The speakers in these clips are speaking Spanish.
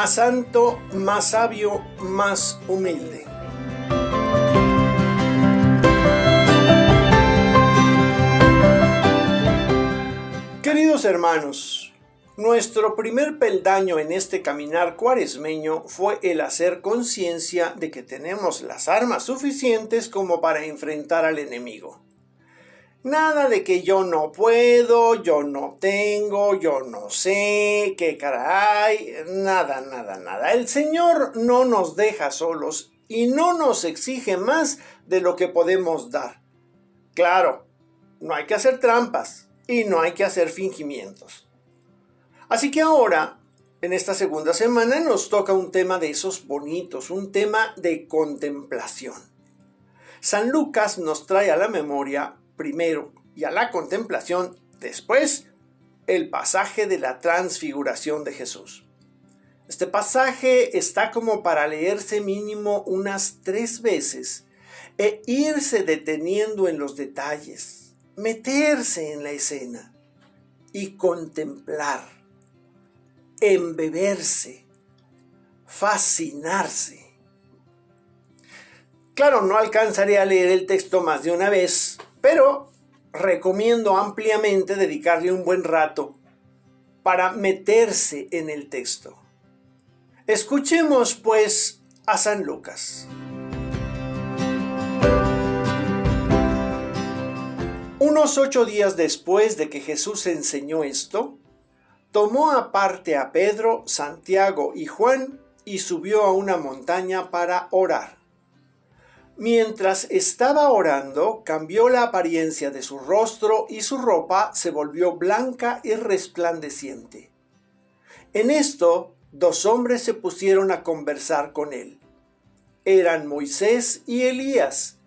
más santo, más sabio, más humilde. Queridos hermanos, nuestro primer peldaño en este caminar cuaresmeño fue el hacer conciencia de que tenemos las armas suficientes como para enfrentar al enemigo. Nada de que yo no puedo, yo no tengo, yo no sé, qué caray, nada. El Señor no nos deja solos y no nos exige más de lo que podemos dar. Claro, no hay que hacer trampas y no hay que hacer fingimientos. Así que ahora, en esta segunda semana, nos toca un tema de esos bonitos, un tema de contemplación. San Lucas nos trae a la memoria primero y a la contemplación después el pasaje de la transfiguración de Jesús. Este pasaje está como para leerse mínimo unas 3 veces e irse deteniendo en los detalles, meterse en la escena y contemplar, embeberse, fascinarse. Claro, no alcanzaré a leer el texto más de una vez, pero recomiendo ampliamente dedicarle un buen rato para meterse en el texto. Escuchemos pues a San Lucas. Unos 8 días después de que Jesús enseñó esto, tomó aparte a Pedro, Santiago y Juan y subió a una montaña para orar. Mientras estaba orando, cambió la apariencia de su rostro y su ropa se volvió blanca y resplandeciente. En esto, 2 hombres se pusieron a conversar con él. Eran Moisés y Elías,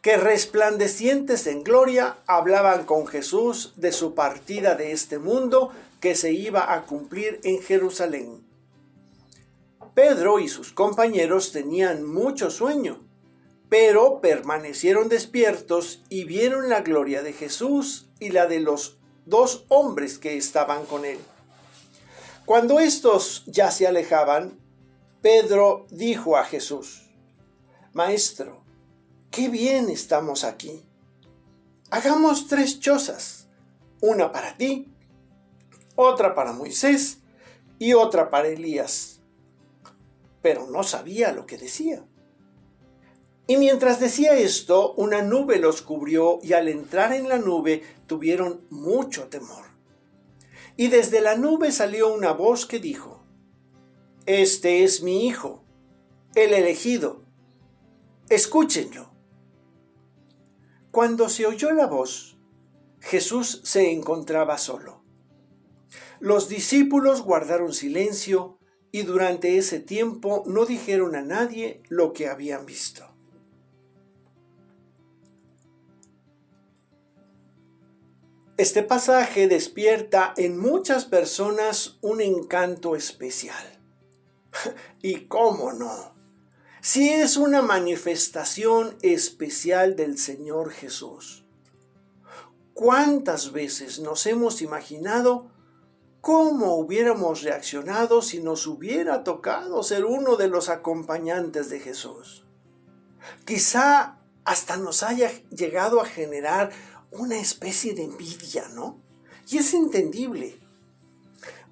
que resplandecientes en gloria hablaban con Jesús de su partida de este mundo que se iba a cumplir en Jerusalén. Pedro y sus compañeros tenían mucho sueño, pero permanecieron despiertos y vieron la gloria de Jesús y la de los 2 hombres que estaban con él. Cuando estos ya se alejaban, Pedro dijo a Jesús: Maestro, qué bien estamos aquí. Hagamos 3 chozas, una para ti, otra para Moisés y otra para Elías. Pero no sabía lo que decía. Y mientras decía esto, una nube los cubrió y al entrar en la nube tuvieron mucho temor. Y desde la nube salió una voz que dijo: Este es mi Hijo, el elegido. Escúchenlo. Cuando se oyó la voz, Jesús se encontraba solo. Los discípulos guardaron silencio y durante ese tiempo no dijeron a nadie lo que habían visto. Este pasaje despierta en muchas personas un encanto especial. ¿Y cómo no? Si es una manifestación especial del Señor Jesús. ¿Cuántas veces nos hemos imaginado cómo hubiéramos reaccionado si nos hubiera tocado ser uno de los acompañantes de Jesús? Quizá hasta nos haya llegado a generar una especie de envidia, ¿no? Y es entendible.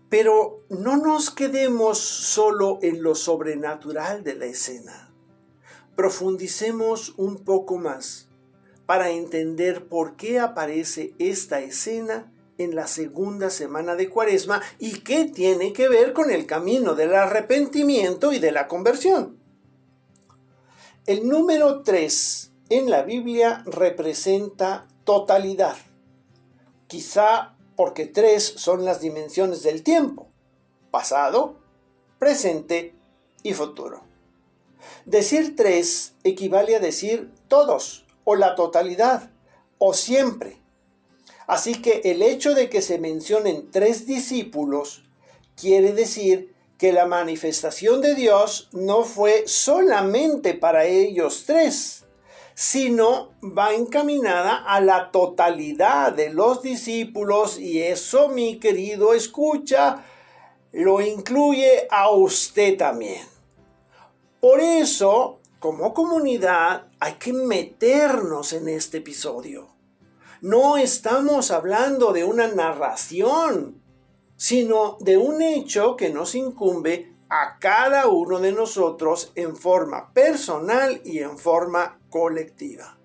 Pero no nos quedemos solo en lo sobrenatural de la escena. Profundicemos un poco más para entender por qué aparece esta escena en la segunda semana de Cuaresma y qué tiene que ver con el camino del arrepentimiento y de la conversión. El número 3 en la Biblia representa totalidad, quizá porque 3 son las dimensiones del tiempo: pasado, presente y futuro. Decir 3 equivale a decir todos, o la totalidad, o siempre. Así que el hecho de que se mencionen 3 discípulos quiere decir que la manifestación de Dios no fue solamente para ellos 3, sino va encaminada a la totalidad de los discípulos, y eso, mi querido escucha, lo incluye a usted también. Por eso, como comunidad, hay que meternos en este episodio. No estamos hablando de una narración, sino de un hecho que nos incumbe a cada uno de nosotros en forma personal y en forma colectiva.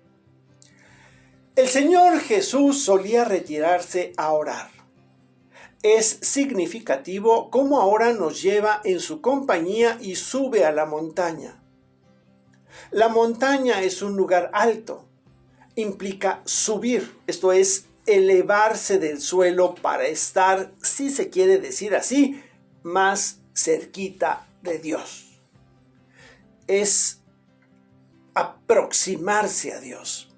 El Señor Jesús solía retirarse a orar. Es significativo cómo ahora nos lleva en su compañía y sube a la montaña. La montaña es un lugar alto. Implica subir, esto es, elevarse del suelo para estar, si se quiere decir así, más cerquita de Dios. Es aproximarse a Dios.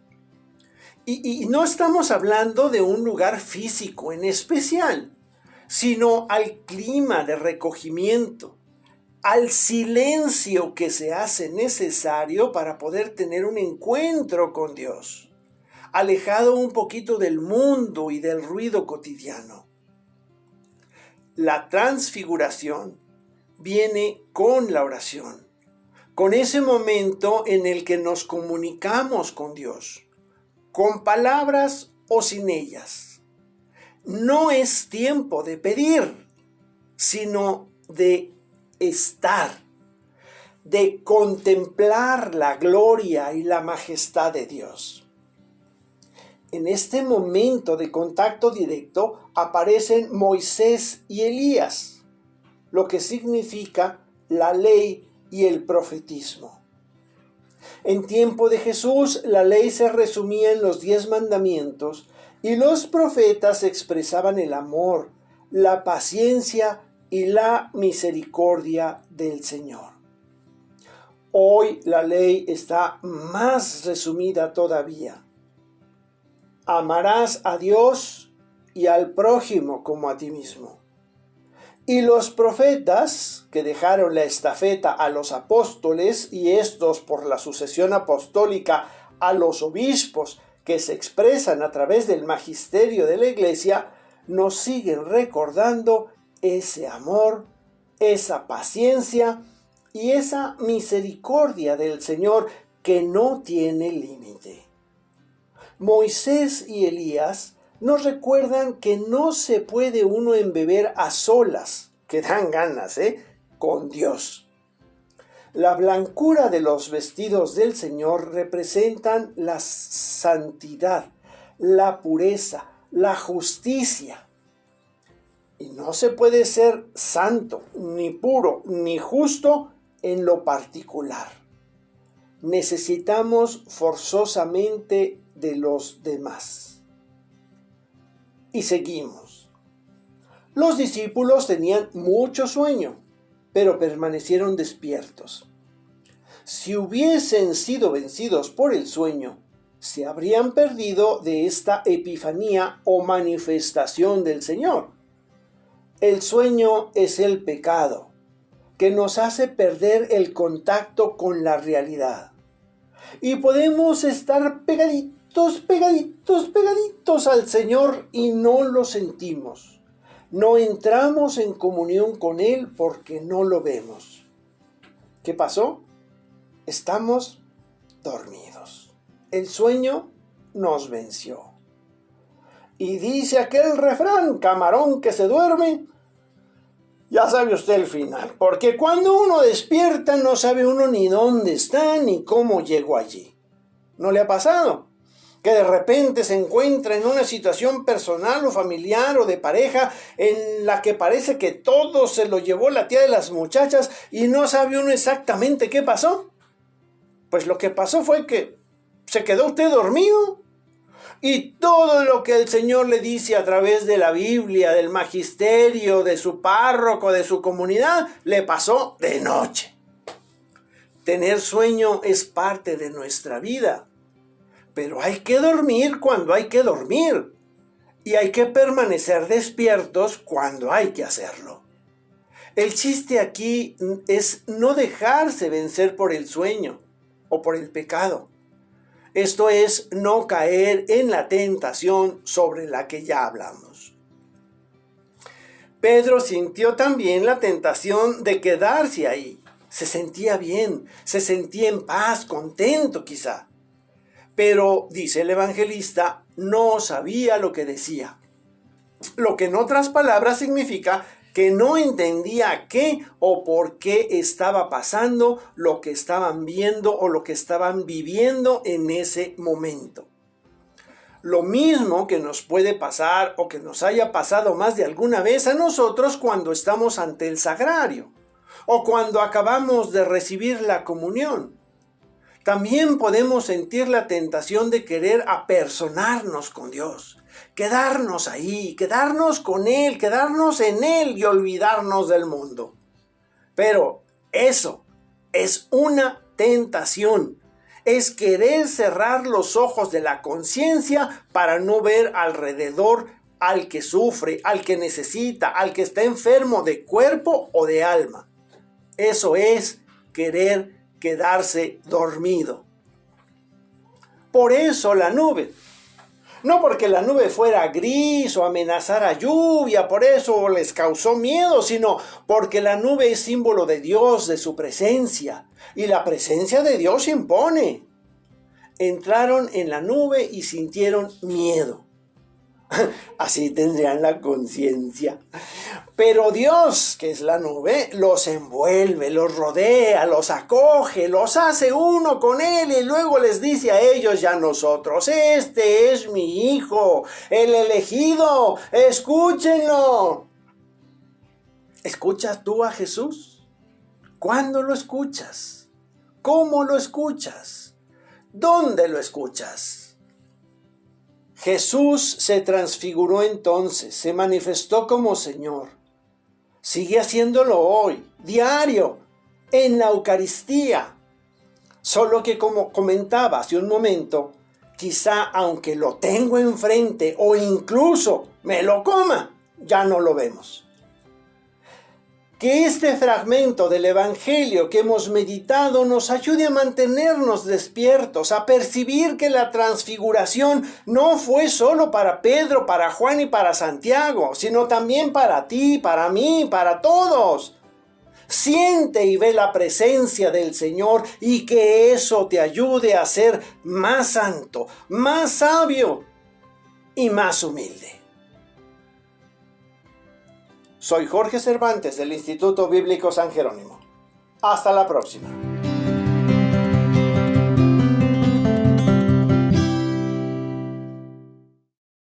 Y no estamos hablando de un lugar físico en especial, sino al clima de recogimiento, al silencio que se hace necesario para poder tener un encuentro con Dios, alejado un poquito del mundo y del ruido cotidiano. La transfiguración viene con la oración, con ese momento en el que nos comunicamos con Dios, con palabras o sin ellas. No es tiempo de pedir, sino de estar, de contemplar la gloria y la majestad de Dios. En este momento de contacto directo aparecen Moisés y Elías, lo que significa la ley y el profetismo. En tiempo de Jesús, la ley se resumía en los 10 mandamientos y los profetas expresaban el amor, la paciencia y la misericordia del Señor. Hoy la ley está más resumida todavía. Amarás a Dios y al prójimo como a ti mismo. Y los profetas, que dejaron la estafeta a los apóstoles y estos por la sucesión apostólica a los obispos, que se expresan a través del magisterio de la Iglesia, nos siguen recordando ese amor, esa paciencia y esa misericordia del Señor que no tiene límite. Moisés y Elías nos recuerdan que no se puede uno embeber a solas, que dan ganas, con Dios. La blancura de los vestidos del Señor representan la santidad, la pureza, la justicia. Y no se puede ser santo, ni puro, ni justo en lo particular. Necesitamos forzosamente de los demás. Y seguimos. Los discípulos tenían mucho sueño, pero permanecieron despiertos. Si hubiesen sido vencidos por el sueño, se habrían perdido de esta epifanía o manifestación del Señor. El sueño es el pecado, que nos hace perder el contacto con la realidad. Y podemos estar pegaditos al Señor y no lo sentimos. No entramos en comunión con Él porque no lo vemos. ¿Qué pasó? Estamos dormidos. El sueño nos venció. Y dice aquel refrán, camarón que se duerme, ya sabe usted el final. Porque cuando uno despierta no sabe uno ni dónde está ni cómo llegó allí. ¿No le ha pasado? Que de repente se encuentra en una situación personal o familiar o de pareja en la que parece que todo se lo llevó la tía de las muchachas y no sabe uno exactamente qué pasó. Pues lo que pasó fue que se quedó usted dormido y todo lo que el Señor le dice a través de la Biblia, del magisterio, de su párroco, de su comunidad, le pasó de noche. Tener sueño es parte de nuestra vida. Pero hay que dormir cuando hay que dormir. Y hay que permanecer despiertos cuando hay que hacerlo. El chiste aquí es no dejarse vencer por el sueño o por el pecado. Esto es no caer en la tentación sobre la que ya hablamos. Pedro sintió también la tentación de quedarse ahí. Se sentía bien, se sentía en paz, contento quizá. Pero, dice el evangelista, no sabía lo que decía. Lo que en otras palabras significa que no entendía qué o por qué estaba pasando lo que estaban viendo o lo que estaban viviendo en ese momento. Lo mismo que nos puede pasar o que nos haya pasado más de alguna vez a nosotros cuando estamos ante el sagrario o cuando acabamos de recibir la comunión. También podemos sentir la tentación de querer apersonarnos con Dios, quedarnos ahí, quedarnos con Él, quedarnos en Él y olvidarnos del mundo. Pero eso es una tentación. Es querer cerrar los ojos de la conciencia para no ver alrededor al que sufre, al que necesita, al que está enfermo de cuerpo o de alma. Eso es querer quedarse dormido. Por eso la nube. No porque la nube fuera gris o amenazara lluvia, por eso les causó miedo, sino porque la nube es símbolo de Dios, de su presencia. Y la presencia de Dios impone. Entraron en la nube y sintieron miedo. Así tendrían la conciencia. Pero Dios, que es la nube, los envuelve, los rodea, los acoge, los hace uno con Él y luego les dice a ellos y a nosotros: este es mi Hijo, el elegido, escúchenlo. ¿Escuchas tú a Jesús? ¿Cuándo lo escuchas? ¿Cómo lo escuchas? ¿Dónde lo escuchas? Jesús se transfiguró entonces, se manifestó como Señor. Sigue haciéndolo hoy, diario, en la Eucaristía. Solo que, como comentaba hace un momento, quizá aunque lo tengo enfrente o incluso me lo coma, ya no lo vemos. Que este fragmento del Evangelio que hemos meditado nos ayude a mantenernos despiertos, a percibir que la transfiguración no fue solo para Pedro, para Juan y para Santiago, sino también para ti, para mí, para todos. Siente y ve la presencia del Señor y que eso te ayude a ser más santo, más sabio y más humilde. Soy Jorge Cervantes del Instituto Bíblico San Jerónimo. Hasta la próxima.